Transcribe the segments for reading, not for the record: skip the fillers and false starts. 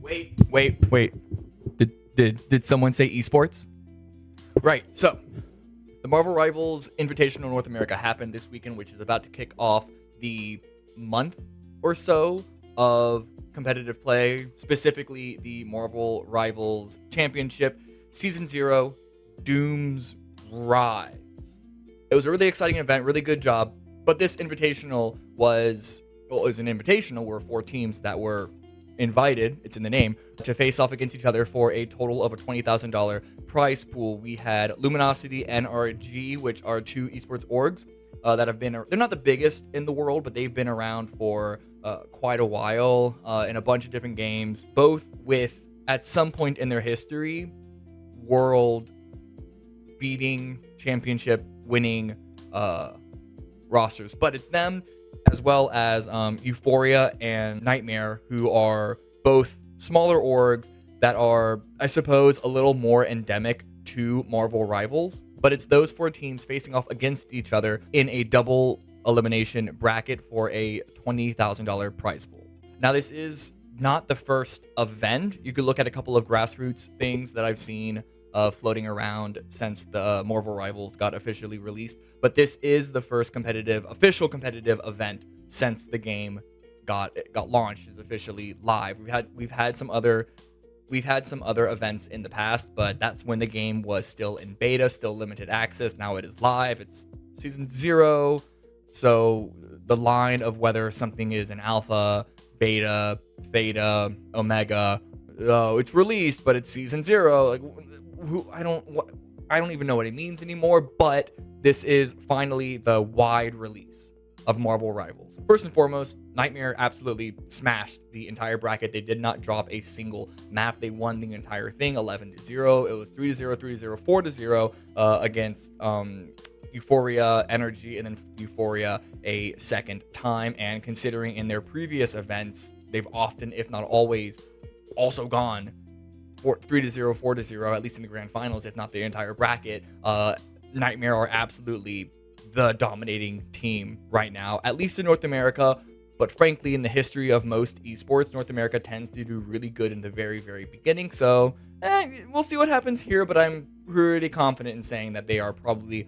Wait. Did someone say esports? Right. So, the Marvel Rivals Invitational North America happened this weekend, which is about to kick off the month or so of competitive play, specifically the Marvel Rivals Championship Season 0 Doom's Rise. It was a really exciting event, really good job, but this invitational was an invitational where 4 teams that were invited, it's in the name, to face off against each other for a total of a $20,000 prize pool. We had Luminosity and RG, which are 2 esports orgs that have been, they're not the biggest in the world, but they've been around for quite a while in a bunch of different games, both with, at some point in their history, world beating, championship winning rosters. But it's them as well as Euphoria and Nightmare, who are both smaller orgs that are, I suppose, a little more endemic to Marvel Rivals. But it's those 4 teams facing off against each other in a double elimination bracket for a $20,000 prize pool. Now, this is not the first event. You could look at a couple of grassroots things that I've seen floating around since the Marvel Rivals got officially released, but this is the first official competitive event since the game got launched, is officially live. We've had some other events in the past, but that's when the game was still in beta, still limited access. Now it is live. It's Season 0, so the line of whether something is an alpha, beta, theta, omega, it's released, but it's Season 0. Like, I don't even know what it means anymore, but this is finally the wide release of Marvel Rivals. First and foremost, Nightmare absolutely smashed the entire bracket. They did not drop a single map. They won the entire thing 11-0. It was 3-0, 3-0, 4-0 against Euphoria, Energy, and then Euphoria a second time. And considering in their previous events, they've often, if not always, also gone 3-0, 4-0, at least in the grand finals, if not the entire bracket. Nightmare are absolutely the dominating team right now, at least in North America. But frankly, in the history of most esports, North America tends to do really good in the very, very beginning. So we'll see what happens here, but I'm pretty confident in saying that they are probably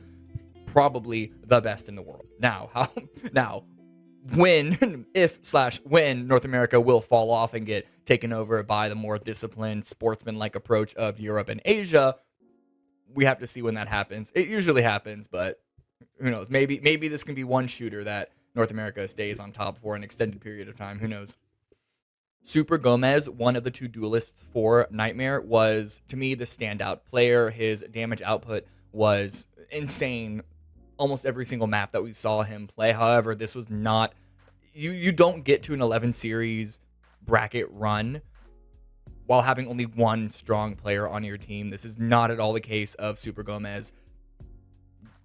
the best in the world. Now, when North America will fall off and get taken over by the more disciplined, sportsman-like approach of Europe and Asia, we have to see when that happens. It usually happens, but who knows? Maybe this can be one shooter that North America stays on top for an extended period of time. Who knows? Super Gomez, one of the 2 duelists for Nightmare, was, to me, the standout player. His damage output was insane almost every single map that we saw him play. However, this was not... You don't get to an 11 series bracket run while having only one strong player on your team. This is not at all the case of Super Gomez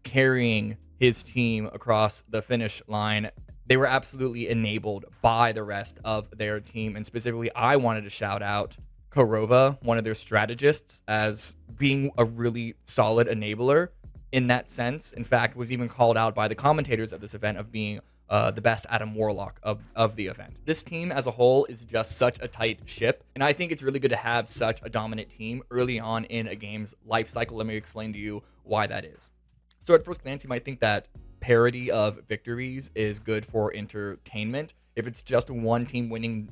carrying his team across the finish line. They were absolutely enabled by the rest of their team, and specifically, I wanted to shout out Korova, one of their strategists, as being a really solid enabler in that sense. In fact, was even called out by the commentators of this event of being the best Adam Warlock of the event. This team as a whole is just such a tight ship, and I think it's really good to have such a dominant team early on in a game's life cycle. Let me explain to you why that is. So at first glance, you might think that parity of victories is good for entertainment. If it's just one team winning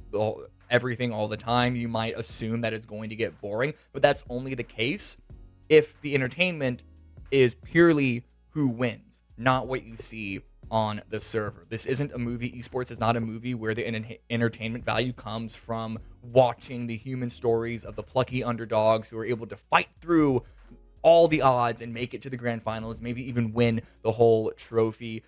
everything all the time, you might assume that it's going to get boring, but that's only the case if the entertainment is purely who wins, not what you see on the server. This isn't a movie. Esports is not a movie where the entertainment value comes from watching the human stories of the plucky underdogs who are able to fight through all the odds and make it to the grand finals, maybe even win the whole trophy.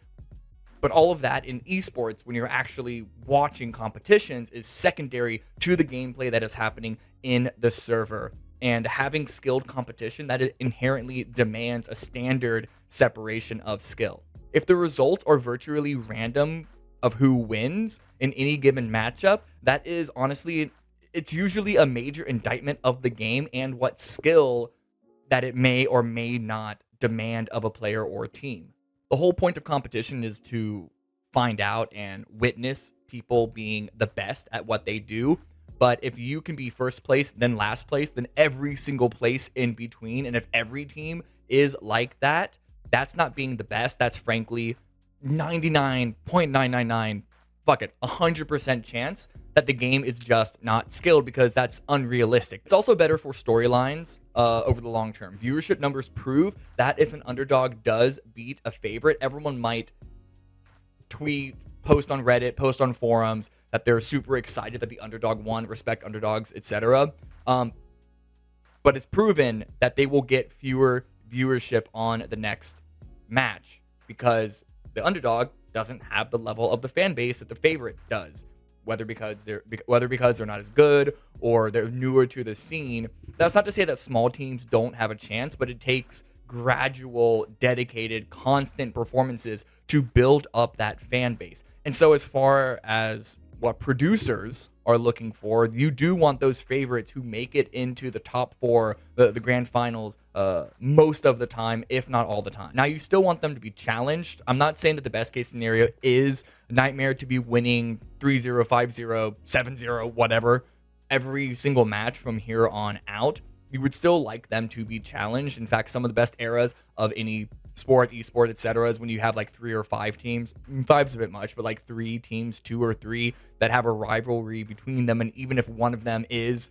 But all of that in esports, when you're actually watching competitions, is secondary to the gameplay that is happening in the server. And having skilled competition, that inherently demands a standard separation of skill. If the results are virtually random of who wins in any given matchup, that is honestly, it's usually a major indictment of the game and what skill that it may or may not demand of a player or team. The whole point of competition is to find out and witness people being the best at what they do. But if you can be first place, then last place, then every single place in between, and if every team is like that, that's not being the best. That's frankly 99.999, fuck it, 100% chance that the game is just not skilled, because that's unrealistic. It's also better for storylines over the long term. Viewership numbers prove that if an underdog does beat a favorite, everyone might tweet, post on Reddit, post on forums that they're super excited that the underdog won, respect underdogs, etc. But it's proven that they will get fewer viewership on the next match because the underdog doesn't have the level of the fan base that the favorite does. Whether because they're not as good or they're newer to the scene. That's not to say that small teams don't have a chance, but it takes gradual, dedicated, constant performances to build up that fan base. And so as far as what producers are looking for, you do want those favorites who make it into the top four, the grand finals, most of the time, if not all the time. Now, you still want them to be challenged. I'm not saying that the best case scenario is Nightmare to be winning 3-0, 5-0, 7-0, whatever, every single match from here on out. You would still like them to be challenged. In fact, some of the best eras of any sport, esport, etc., is when you have like 3 or 5 teams. 5's a bit much, but like 3 teams, 2 or 3 that have a rivalry between them. And even if one of them is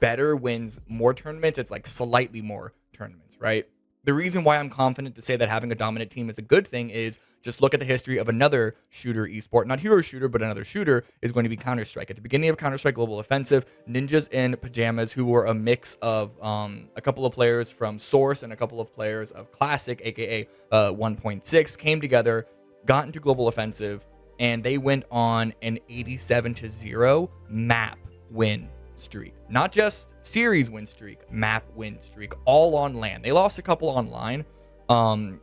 better, wins more tournaments, it's like slightly more tournaments, right? The reason why I'm confident to say that having a dominant team is a good thing is just look at the history of another shooter esport, not hero shooter, but another shooter is going to be Counter-Strike. At the beginning of Counter-Strike Global Offensive, Ninjas in Pajamas, who were a mix of a couple of players from Source and a couple of players of Classic, aka 1.6, came together, got into Global Offensive, and they went on an 87-0 map win streak. Not just series win streak, map win streak, all on LAN. They lost a couple online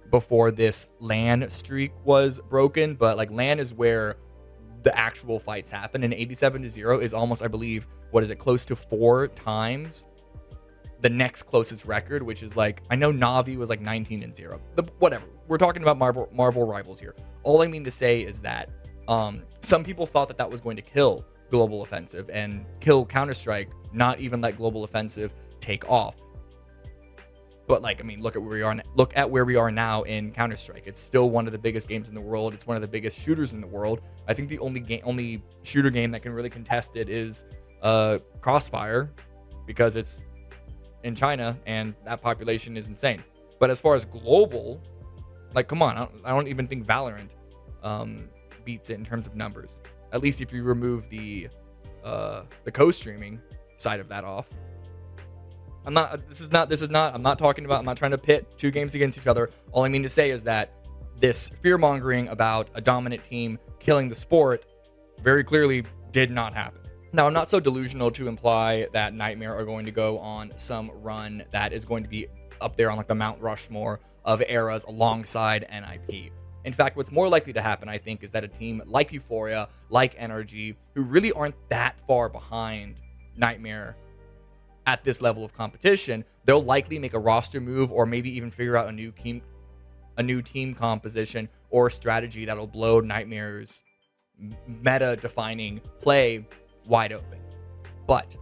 before this LAN streak was broken, but like LAN is where the actual fights happen, and 87-0 is almost, I believe, what is it, close to 4 times the next closest record, which is like, I know Navi was like 19-0. Whatever. We're talking about Marvel Rivals here. All I mean to say is that some people thought that that was going to kill Global Offensive and kill Counter-Strike, not even let Global Offensive take off. But like, I mean, look at where we are now in Counter-Strike. It's still one of the biggest games in the world. It's one of the biggest shooters in the world. I think the only shooter game that can really contest it is Crossfire, because it's in China and that population is insane. But as far as global, like, come on, I don't even think Valorant beats it in terms of numbers. At least if you remove the co-streaming side of that off. I'm not trying to pit 2 games against each other. All I mean to say is that this fear-mongering about a dominant team killing the sport very clearly did not happen. Now, I'm not so delusional to imply that Nightmare are going to go on some run that is going to be up there on like the Mount Rushmore of eras alongside NIP. In fact, what's more likely to happen, I think, is that a team like Euphoria, like NRG, who really aren't that far behind Nightmare at this level of competition, they'll likely make a roster move or maybe even figure out a new team composition or strategy that'll blow Nightmare's meta-defining play wide open. But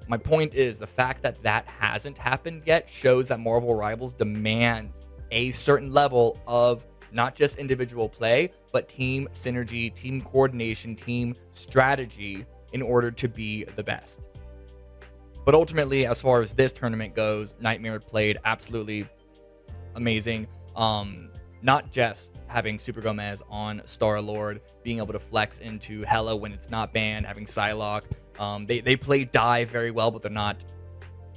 my point is, the fact that that hasn't happened yet shows that Marvel Rivals demands a certain level of not just individual play, but team synergy, team coordination, team strategy in order to be the best. But ultimately, as far as this tournament goes, Nightmare played absolutely amazing. Not just having Super Gomez on Star-Lord, being able to flex into Hela when it's not banned, having Psylocke. They play dive very well, but they're not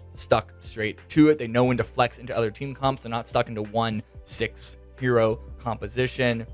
stuck straight to it. They know when to flex into other team comps. They're not stuck into 1-6 hero composition,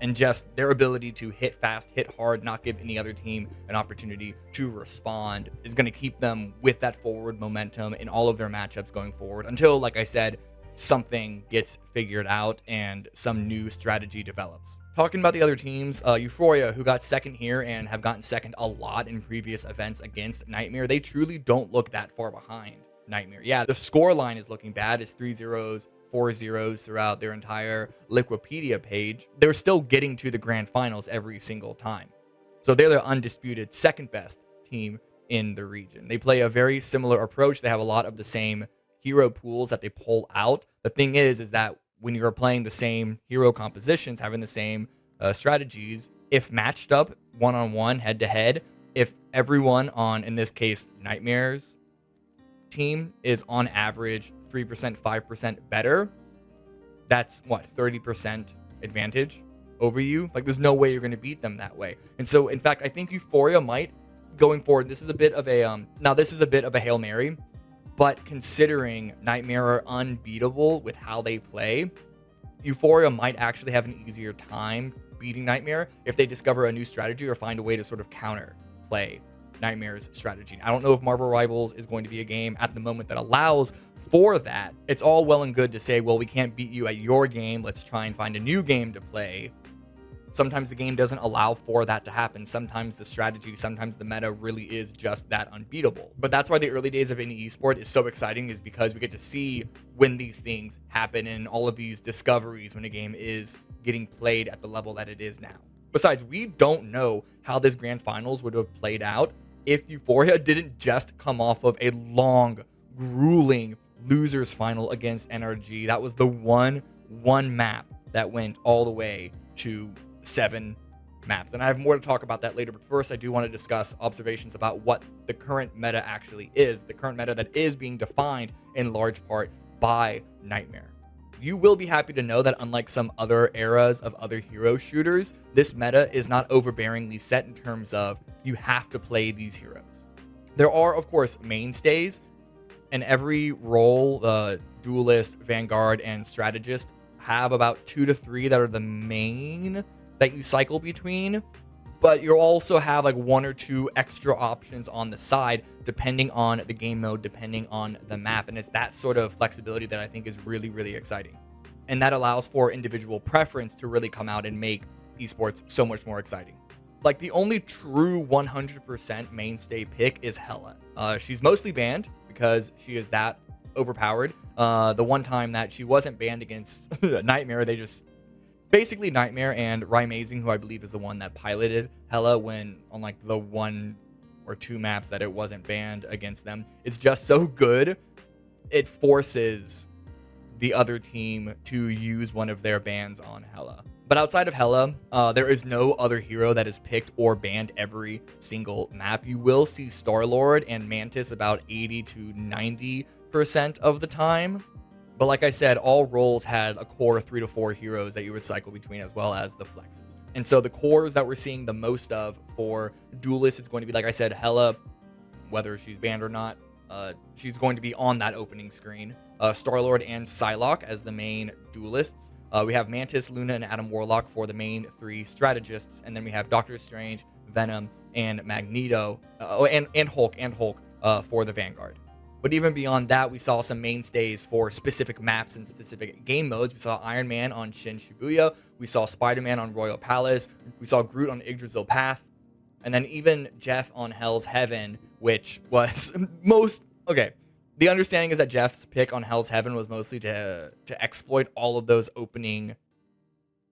and just their ability to hit fast, hit hard, not give any other team an opportunity to respond is going to keep them with that forward momentum in all of their matchups going forward until, like I said, something gets figured out and some new strategy develops. Talking about the other teams, Euphoria, who got second here and have gotten second a lot in previous events against Nightmare, they truly don't look that far behind Nightmare. Yeah, the score line is looking bad. It's 3 zeros, 4 zeros throughout their entire Liquipedia page. They're still getting to the grand finals every single time. So they're the undisputed second best team in the region. They play a very similar approach. They have a lot of the same hero pools that they pull out. The thing is that when you're playing the same hero compositions, having the same strategies, if matched up one-on-one, head-to-head, if everyone on, in this case, Nightmare's team is on average 3%, 5% better, that's what, 30% advantage over you? Like, there's no way you're going to beat them that way. And so, in fact, I think Euphoria might, going forward, this is a bit of a Hail Mary, but considering Nightmare are unbeatable with how they play, Euphoria might actually have an easier time beating Nightmare if they discover a new strategy or find a way to sort of counter play Nightmare's strategy. I don't know if Marvel Rivals is going to be a game at the moment that allows for that. It's all well and good to say, well, we can't beat you at your game, let's try and find a new game to play. Sometimes the game doesn't allow for that to happen. Sometimes the strategy, sometimes the meta really is just that unbeatable. But that's why the early days of any esport is so exciting, is because we get to see when these things happen and all of these discoveries when a game is getting played at the level that it is now. Besides, we don't know how this grand finals would have played out if Euphoria didn't just come off of a long, grueling losers final against NRG. That was the one map that went all the way to 7 maps. And I have more to talk about that later, but first I do want to discuss observations about what the current meta actually is, the current meta that is being defined in large part by Nightmare. You will be happy to know that unlike some other eras of other hero shooters, this meta is not overbearingly set in terms of you have to play these heroes. There are, of course, mainstays, and every role, duelist, vanguard, and strategist have about 2 to 3 that are the main that you cycle between, but you'll also have like 1 or 2 extra options on the side depending on the game mode, depending on the map, and it's that sort of flexibility that I think is really, really exciting. And that allows for individual preference to really come out and make esports so much more exciting. Like, the only true 100% mainstay pick is Hela. She's mostly banned because she is that overpowered. The one time that she wasn't banned against Nightmare, they just basically Nightmare and Rymazing, who I believe is the one that piloted Hela when on like the 1 or 2 maps that it wasn't banned against them, it's just so good it forces the other team to use one of their bans on Hela. But outside of Hela, there is no other hero that is picked or banned every single map. You will see Star-Lord and Mantis about 80 to 90% of the time. But like I said, all roles had a core 3 to 4 heroes that you would cycle between, as well as the flexes. And so the cores that we're seeing the most of for duelists, it's going to be, like I said, Hela, whether she's banned or not, she's going to be on that opening screen. Star-Lord and Psylocke as the main duelists. We have Mantis, Luna, and Adam Warlock for the main 3 strategists. And then we have Doctor Strange, Venom, and Magneto, and Hulk for the Vanguard. But even beyond that, we saw some mainstays for specific maps and specific game modes. We saw Iron Man on Shin Shibuya. We saw Spider-Man on Royal Palace. We saw Groot on Yggdrasil Path. And then even Jeff on Hell's Heaven, which was okay. The understanding is that Jeff's pick on Hell's Heaven was mostly to exploit all of those opening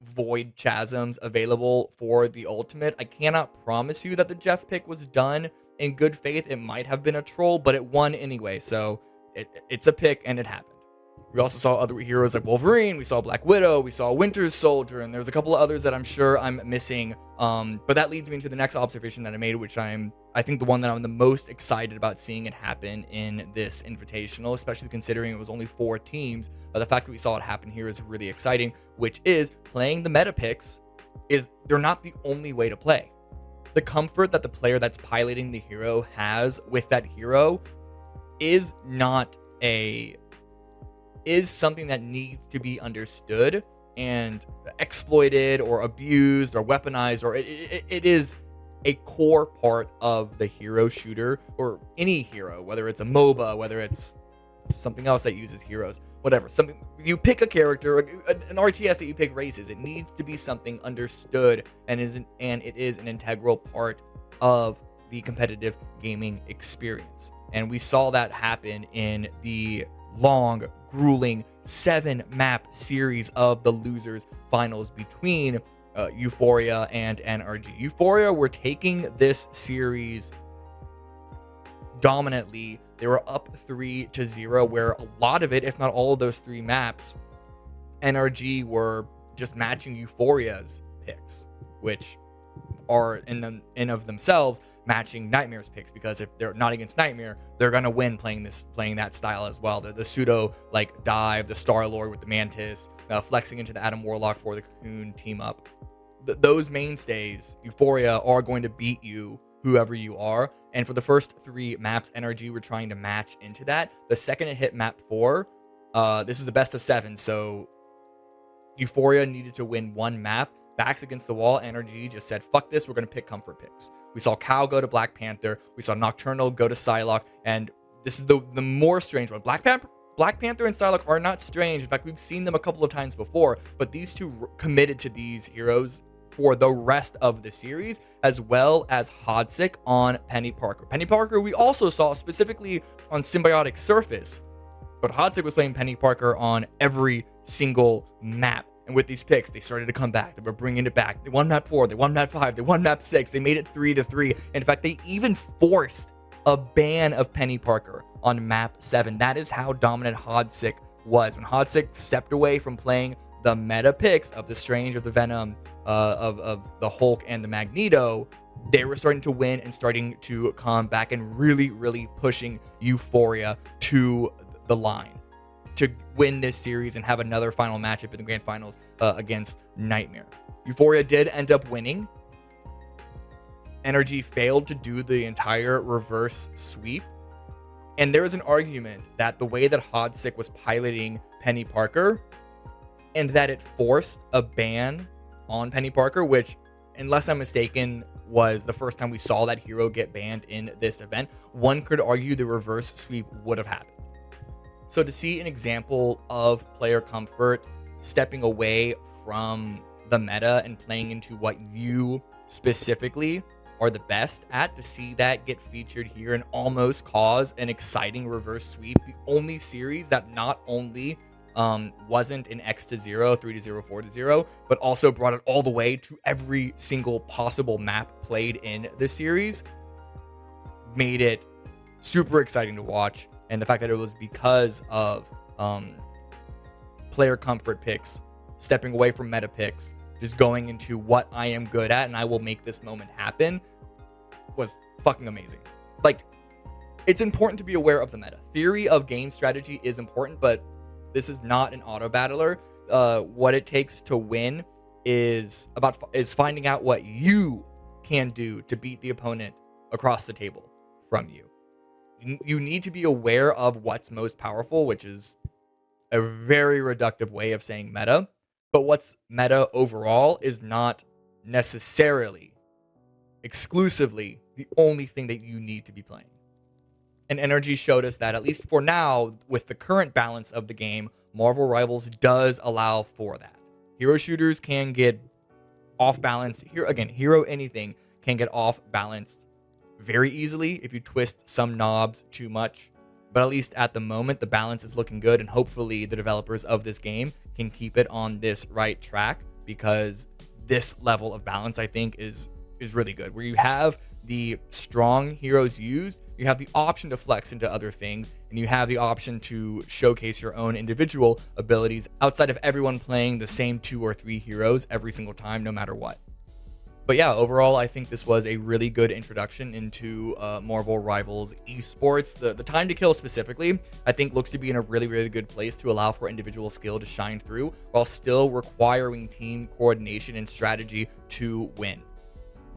void chasms available for the ultimate. I cannot promise you that the Jeff pick was done in good faith. It might have been a troll, but it won anyway, so it's a pick and it happened. We also saw other heroes like Wolverine, we saw Black Widow, we saw Winter Soldier, and there's a couple of others that I'm sure I'm missing. But that leads me to the next observation that I made, which I think the one that I'm the most excited about seeing it happen in this Invitational, especially considering it was only 4 teams. The fact that we saw it happen here is really exciting, which is playing the meta picks they're not the only way to play. The comfort that the player that's piloting the hero has with that hero is something that needs to be understood and exploited or abused or weaponized, or it is a core part of the hero shooter, or any hero, whether it's a MOBA, whether it's something else that uses heroes, whatever. Something you pick a character, an RTS that you pick races, it needs to be something understood and it is an integral part of the competitive gaming experience. And we saw that happen in the long, grueling 7-map series of the losers finals between Euphoria and NRG. Euphoria were taking this series dominantly. They were up 3-0, where a lot of it, if not all of those 3 maps, NRG were just matching Euphoria's picks, which are in of themselves matching Nightmare's picks, because if they're not against Nightmare, they're gonna win playing that style as well. The pseudo like dive, the Star-Lord with the Mantis, flexing into the Adam Warlock for the Cocoon team up. Those mainstays, Euphoria, are going to beat you, whoever you are. And for the first 3 maps, NRG were trying to match into that. The second it hit map 4, this is the best of 7, so Euphoria needed to win 1 map. Backs against the wall, NRG just said, fuck this, we're going to pick comfort picks. We saw Cow go to Black Panther. We saw Nocturnal go to Psylocke. And this is the more strange one. Black Panther and Psylocke are not strange. In fact, we've seen them a couple of times before. But these two committed to these heroes for the rest of the series, as well as Hodsick on Penny Parker. Penny Parker we also saw specifically on Symbiotic Surface. But Hodsick was playing Penny Parker on every single map. And with these picks, they started to come back. They were bringing it back. They won map 4. They won map 5. They won map 6. They made it 3-3. In fact, they even forced a ban of Penny Parker on map 7. That is how dominant Hodsick was. When Hodsick stepped away from playing the meta picks of the Strange, of the Venom, of the Hulk, and the Magneto, they were starting to win and starting to come back and really, really pushing Euphoria to the line to win this series and have another final matchup in the grand finals against Nightmare. Euphoria did end up winning. NRG failed to do the entire reverse sweep. And there was an argument that the way that Hodsick was piloting Penny Parker, and that it forced a ban on Penny Parker, which, unless I'm mistaken, was the first time we saw that hero get banned in this event. One could argue the reverse sweep would have happened. So to see an example of player comfort stepping away from the meta and playing into what you specifically are the best at, to see that get featured here and almost cause an exciting reverse sweep. The only series that not only wasn't in X-0, 3-0, 4-0, but also brought it all the way to every single possible map played in the series, made it super exciting to watch. And the fact that it was because of player comfort picks, stepping away from meta picks, just going into what I am good at and I will make this moment happen, was fucking amazing. Like, it's important to be aware of the meta. Theory of game strategy is important, but this is not an auto battler. What it takes to win is finding out what you can do to beat the opponent across the table from you. You need to be aware of what's most powerful, which is a very reductive way of saying meta. But what's meta overall is not necessarily exclusively the only thing that you need to be playing. And NRG showed us that, at least for now, with the current balance of the game, Marvel Rivals does allow for that. Hero shooters can get off balance. Hero anything can get off balanced very easily if you twist some knobs too much. But at least at the moment, the balance is looking good, and hopefully the developers of this game can keep it on this right track, because this level of balance, I think, is really good. Where you have the strong heroes used, you have the option to flex into other things, and you have the option to showcase your own individual abilities outside of everyone playing the same 2 or 3 heroes every single time, no matter what. But yeah, overall, I think this was a really good introduction into Marvel Rivals Esports. The time to kill specifically, I think, looks to be in a really, really good place to allow for individual skill to shine through, while still requiring team coordination and strategy to win.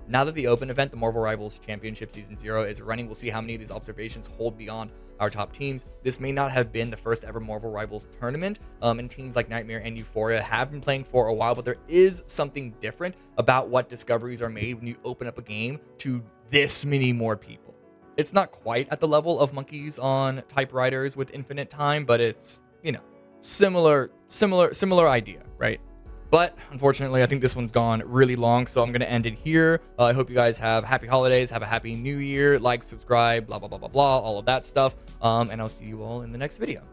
Now that the open event, the Marvel Rivals Championship Season 0, is running, we'll see how many of these observations hold beyond our top teams. This may not have been the first ever Marvel Rivals tournament, and teams like Nightmare and Euphoria have been playing for a while, but there is something different about what discoveries are made when you open up a game to this many more people. It's not quite at the level of monkeys on typewriters with infinite time, but it's, similar idea, right? But unfortunately, I think this one's gone really long, so I'm going to end it here. I hope you guys have happy holidays, have a happy new year, like, subscribe, blah, blah, blah, blah, blah, all of that stuff. And I'll see you all in the next video.